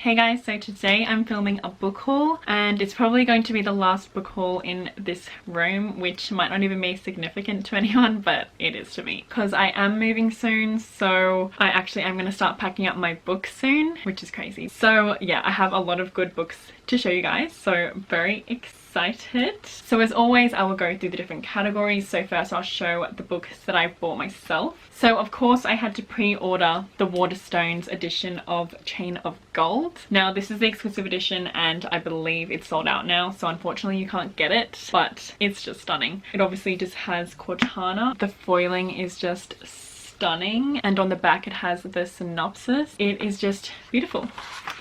Hey guys, so today I'm filming a book haul and it's probably going to be the last book haul in this room, which might not even be significant to anyone, but it is to me because I am moving soon. So I actually am going to start packing up my books soon, which is crazy. So yeah, I have a lot of good books to show you guys, so very excited. So as always, I will go through the different categories. So first I'll show the books that I bought myself. So of course I had to pre-order the Waterstones edition of Chain of Gold. Now this is the exclusive edition and I believe it's sold out now, so unfortunately you can't get it, but it's just stunning. It obviously just has Cortana. The foiling is just stunning, and on the back it has the synopsis. It is just beautiful.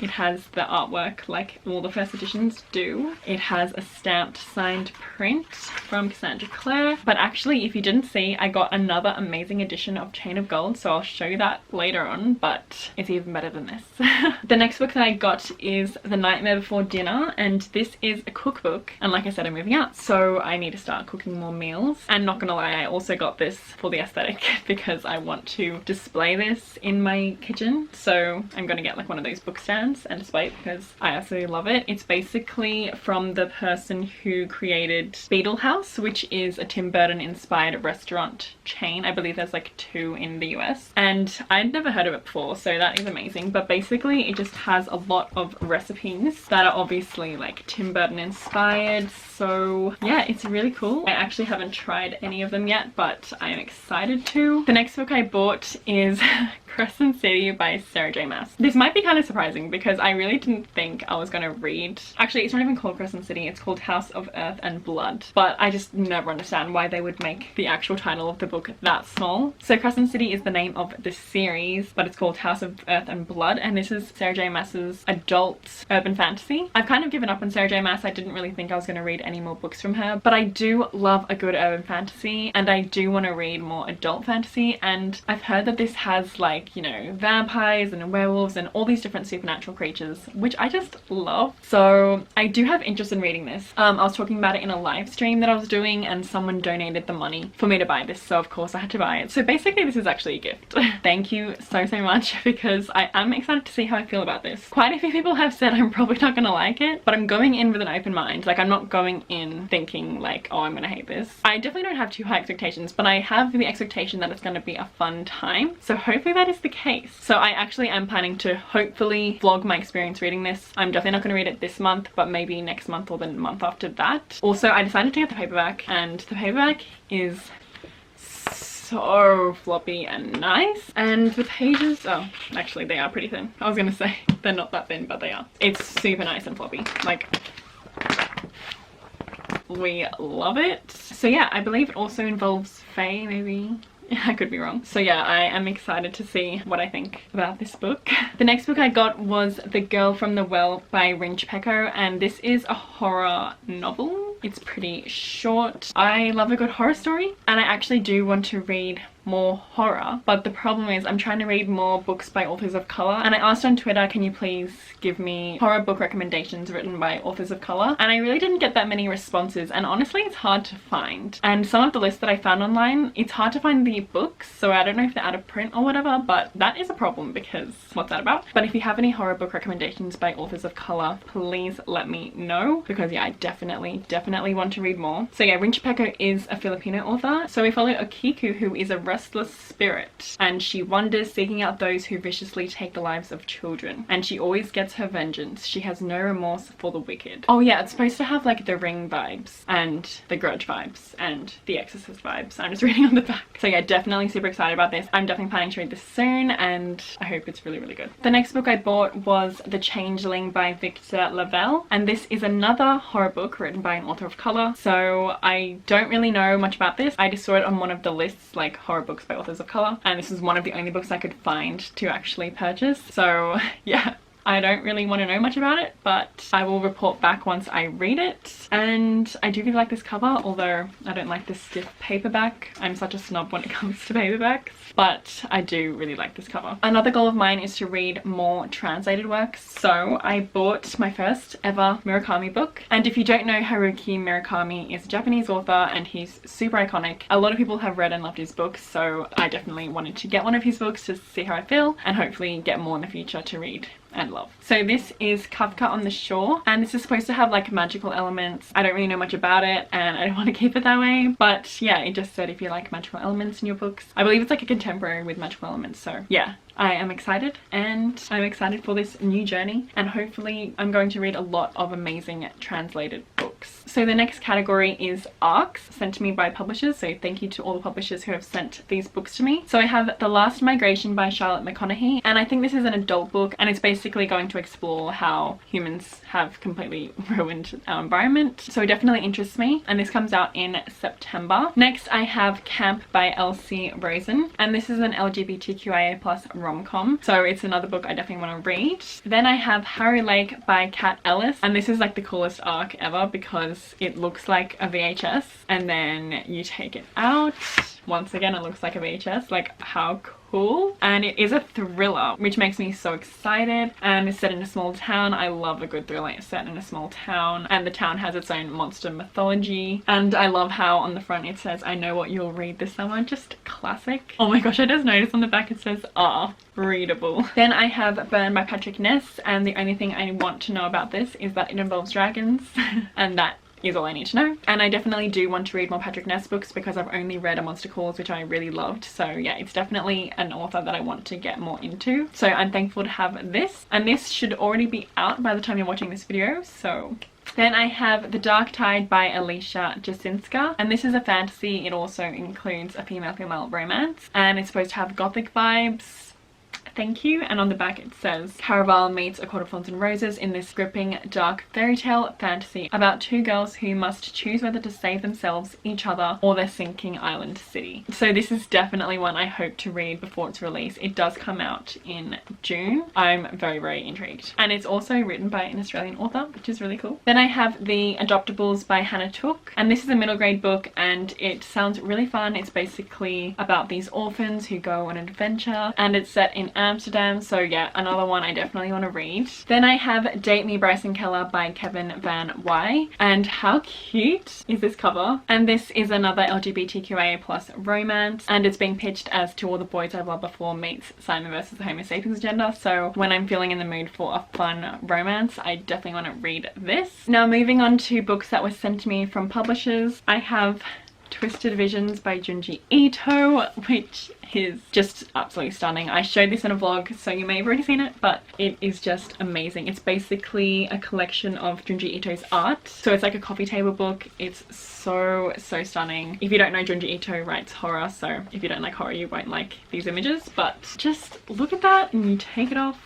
It has the artwork like all the first editions do. It has a stamped signed print from Claire. But actually, if you didn't see, I got another amazing edition of Chain of Gold, so I'll show you that later on, but it's even better than this. The next book that I got is The Nightmare Before Dinner, and this is a cookbook, and like I said, I'm moving out, so I need to start cooking more meals. And not gonna lie, I also got this for the aesthetic because I want to display this in my kitchen, so I'm gonna get like one of those book stands and display it because I absolutely love it. It's basically from the person who created Beetle House, which is a Tim Burton inspired restaurant chain. I believe there's like 2 in the US, and I'd never heard of it before, so that is amazing. But basically it just has a lot of recipes that are obviously like Tim Burton inspired, so yeah, it's really cool. I actually haven't tried any of them yet, but I am excited to. The next book I bought is Crescents Area by Sarah J Maas. This might be kind of surprising because I really didn't think I was going to read, actually it's not even called Crescent City, it's called House of Earth and Blood, but I just never understand why they would make the actual title of the book that small. So Crescent City is the name of the series, but it's called House of Earth and Blood, and this is Sarah J Maas's adult urban fantasy. I've kind of given up on Sarah J Maas. I didn't really think I was going to read any more books from her, but I do love a good urban fantasy and I do want to read more adult fantasy, and I've heard that this has like, you know, vampires and werewolves and all these different supernatural creatures, which I just love. So I do have interest in reading this. I was talking about it in a live stream that I was doing and someone donated the money for me to buy this, so of course I had to buy it. So basically this is actually a gift. Thank you so much, because I am excited to see how I feel about this. Quite a few people have said I'm probably not gonna like it, but I'm going in with an open mind. Like, I'm not going in thinking like, oh, I'm gonna hate this. I definitely don't have too high expectations, but I have the expectation that it's gonna be a fun time, so hopefully that is the case. So I actually am planning to hopefully vlog my experience reading this. I'm definitely not going to read it this month, but maybe next month or the month after that. Also, I decided to get the paperback, and the paperback is so floppy and nice, and the pages, oh, actually they are pretty thin. I was gonna say they're not that thin, but they are. It's super nice and floppy. Like, we love it. So yeah, I believe it also involves fae, maybe. I could be wrong. So yeah, I am excited to see what I think about this book. The next book I got was The Girl from the Well by Reinl, and this is a horror novel. It's pretty short. I love a good horror story, and I actually do want to read more horror, but the problem is I'm trying to read more books by authors of color, and I asked on Twitter, can you please give me horror book recommendations written by authors of color, and I really didn't get that many responses, and honestly it's hard to find. And some of the lists that I found online, it's hard to find the books, so I don't know if they're out of print or whatever, but that is a problem because what's that about? But if you have any horror book recommendations by authors of color, please let me know, because yeah, I definitely want to read more. So yeah, Reinl is a Filipino author, so we follow Akiku, who is a restless spirit, and she wanders seeking out those who viciously take the lives of children, and she always gets her vengeance. She has no remorse for the wicked. Oh yeah, it's supposed to have like the Ring vibes and the Grudge vibes and the Exorcist vibes. I'm just reading on the back. So yeah, definitely super excited about this. I'm definitely planning to read this soon, and I hope it's really good. The next book I bought was The Changeling by Victor Lavelle, and this is another horror book written by an author of color. So I don't really know much about this. I just saw it on one of the lists, like horror books by authors of color, and this is one of the only books I could find to actually purchase. So yeah, I don't really want to know much about it, but I will report back once I read it. And I do really like this cover, although I don't like the stiff paperback. I'm such a snob when it comes to paperbacks, but I do really like this cover. Another goal of mine is to read more translated works, so I bought my first ever Murakami book. And if you don't know, Haruki Murakami is a Japanese author and he's super iconic. A lot of people have read and loved his books, so I definitely wanted to get one of his books to see how I feel and hopefully get more in the future to read and love. So this is Kafka on the Shore, and this is supposed to have like magical elements. I don't really know much about it and I don't want to keep it that way, but yeah, it just said if you like magical elements in your books. I believe it's like a contemporary with magical elements, so yeah. I am excited, and I'm excited for this new journey, and hopefully I'm going to read a lot of amazing translated books. So the next category is ARCs sent to me by publishers, so thank you to all the publishers who have sent these books to me. So I have The Last Migration by Charlotte McConaughey, and I think this is an adult book, and it's basically going to explore how humans have completely ruined our environment, so it definitely interests me, and this comes out in September. Next I have Camp by Elsie Rosen, and this is an LGBTQIA+ rom-com, so it's another book I definitely want to read. Then I have Harry Lake by Kat Ellis, and this is like the coolest ARC ever because it looks like a VHS and then you take it out. Once again, it looks like a VHS. Like, how cool. And it is a thriller, which makes me so excited, and it's set in a small town. I love a good thriller set in a small town, and the town has its own monster mythology, and I love how on the front it says, "I know what you'll read this summer." Just classic. Oh my gosh, I just noticed on the back it says readable. Then I have Burn by Patrick Ness, and the only thing I want to know about this is that it involves dragons and that is all I need to know. And I definitely do want to read more Patrick Ness books because I've only read A Monster Calls, which I really loved. So yeah, it's definitely an author that I want to get more into. So I'm thankful to have this, and this should already be out by the time you're watching this video, so. Then I have The Dark Tide by Alicia Jasinski, and this is a fantasy. It also includes a female-female romance, and it's supposed to have gothic vibes. Thank you. And on the back it says, Caraval meets A Court of Thorns and Roses in this gripping dark fairy tale fantasy about two girls who must choose whether to save themselves, each other, or their sinking island city. So this is definitely one I hope to read before its release. It does come out in June. I'm very, very intrigued. And it's also written by an Australian author, which is really cool. Then I have The Adoptables by Hannah Tooke, and this is a middle grade book and it sounds really fun. It's basically about these orphans who go on an adventure, and it's set in Amsterdam, so yeah, another one I definitely want to read. Then I have Date Me Bryson Keller by Kevin Van Wy, and how cute is this cover? And this is another LGBTQIA+ romance, and it's being pitched as To All the Boys I've Loved Before meets Simon versus the Homo Sapiens Agenda, so when I'm feeling in the mood for a fun romance, I definitely want to read this. Now moving on to books that were sent to me from publishers, I have Twisted Visions by Junji Ito, which is just absolutely stunning. I showed this in a vlog, so you may have already seen it, but it is just amazing. It's basically a collection of Junji Ito's art, so it's like a coffee table book. It's so stunning. If you don't know, Junji Ito writes horror, so if you don't like horror you won't like these images, but just look at that and you take it off.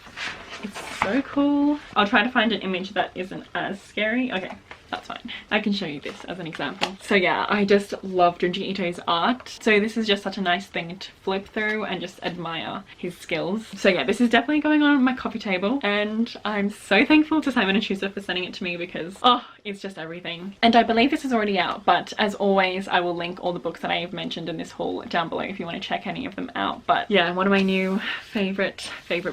It's so cool. I'll try to find an image that isn't as scary. Okay, that's fine. I can show you this as an example. So yeah, I just love Junji Ito's art. So this is just such a nice thing to flip through and just admire his skills. So yeah, this is definitely going on my coffee table, and I'm so thankful to Simon & Schuster for sending it to me because, oh, it's just everything. And I believe this is already out, but as always, I will link all the books that I have mentioned in this haul down below if you want to check any of them out. But yeah, one of my new favorite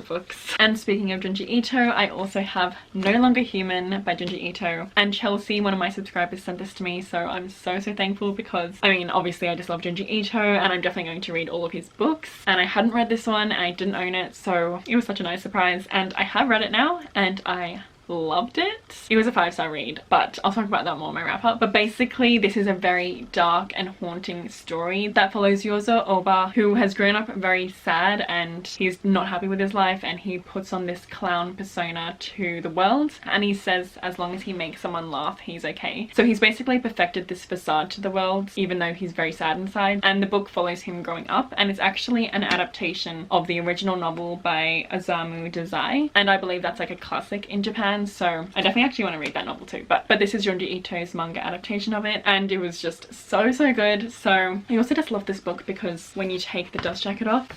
books. And speaking of Junji Ito, I also have No Longer Human by Junji Ito, and Chelsea, one of my subscribers, sent this to me, so I'm so thankful because, I mean, obviously I just love Junji Ito and I'm definitely going to read all of his books, and I hadn't read this one and I didn't own it, so it was such a nice surprise, and I have read it now and I loved it. It was a 5-star read, but I'll talk about that more in my wrap up. But basically this is a very dark and haunting story that follows Yozo Oba, who has grown up very sad and he's not happy with his life, and he puts on this clown persona to the world, and he says as long as he makes someone laugh he's okay. So he's basically perfected this facade to the world even though he's very sad inside, and the book follows him growing up, and it's actually an adaptation of the original novel by Osamu Dazai, and I believe that's like a classic in Japan. So I definitely actually want to read that novel too, but this is Junji Ito's manga adaptation of it, and it was just so good. So I also just love this book because when you take the dust jacket off,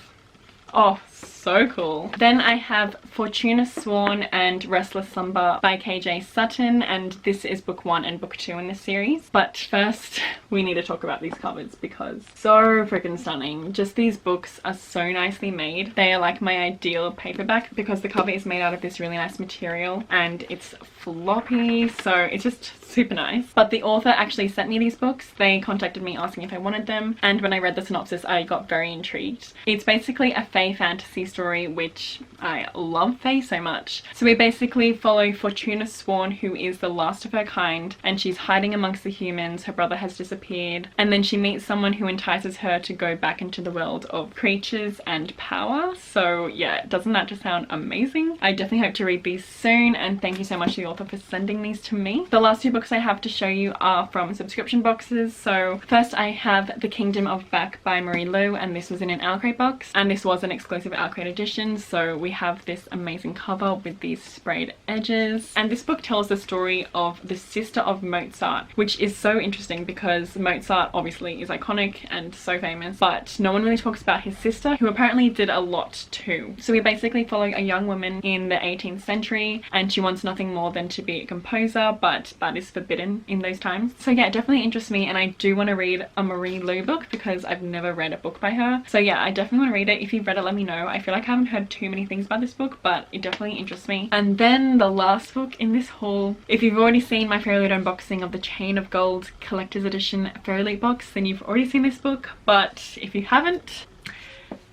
oh, so cool. Then I have Fortuna Sworn and Restless Slumber by KJ Sutton, and this is book 1 and book 2 in this series. But first we need to talk about these covers because so freaking stunning. Just these books are so nicely made. They are like my ideal paperback because the cover is made out of this really nice material and it's floppy, so it's just super nice. But the author actually sent me these books. They contacted me asking if I wanted them, and when I read the synopsis I got very intrigued. It's basically a fae fantasy fantasy story, which I love Fae so much. So we basically follow Fortuna Sworn, who is the last of her kind, and she's hiding amongst the humans. Her brother has disappeared, and then she meets someone who entices her to go back into the world of creatures and power. So yeah, doesn't that just sound amazing? I definitely hope to read these soon, and thank you so much to the author for sending these to me. The last two books I have to show you are from subscription boxes. So first I have The Kingdom of Back by Marie Lu, and this was in an Owlcrate box, and this was an exclusive Owlcrate edition. So we have this amazing cover with these sprayed edges, and this book tells the story of the sister of Mozart, which is so interesting because Mozart obviously is iconic and so famous, but no one really talks about his sister, who apparently did a lot too. So we basically follow a young woman in the 18th century, and she wants nothing more than to be a composer, but that is forbidden in those times. So yeah, it definitely interests me, and I do want to read a Marie Lu book because I've never read a book by her. So yeah, I definitely want to read it. If you've read it, let me know. I feel like I haven't heard too many things about this book, but it definitely interests me. And then the last book in this haul, if you've already seen my Fairy Loot unboxing of the Chain of Gold collector's edition Fairy Loot box, then you've already seen this book. But if you haven't,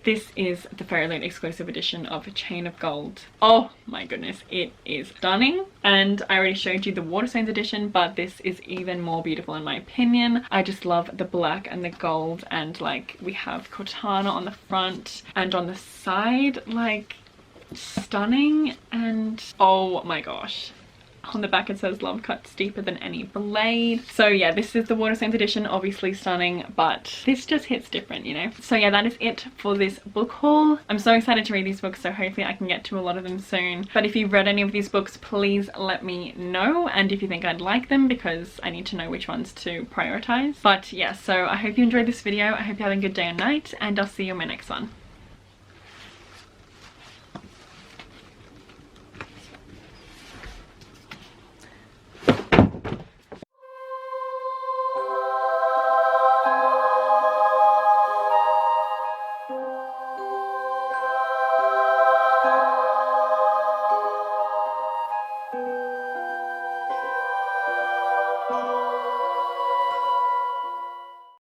this is the Fairy Loot exclusive edition of Chain of Gold. Oh my goodness, it is stunning. And I already showed you the Waterstones edition, but this is even more beautiful in my opinion. I just love the black and the gold, and like we have Cortana on the front and on the side, like stunning. And oh my gosh, on the back it says love cuts deeper than any blade. So yeah, this is the Waterstones edition, obviously stunning, but this just hits different, you know. So yeah, that is it for this book haul. I'm so excited to read these books, so hopefully I can get to a lot of them soon. But if you've read any of these books, please let me know, and if you think I'd like them, because I need to know which ones to prioritize. But yeah, so I hope you enjoyed this video. I hope you're having a good day and night, and I'll see you in my next one. Bye.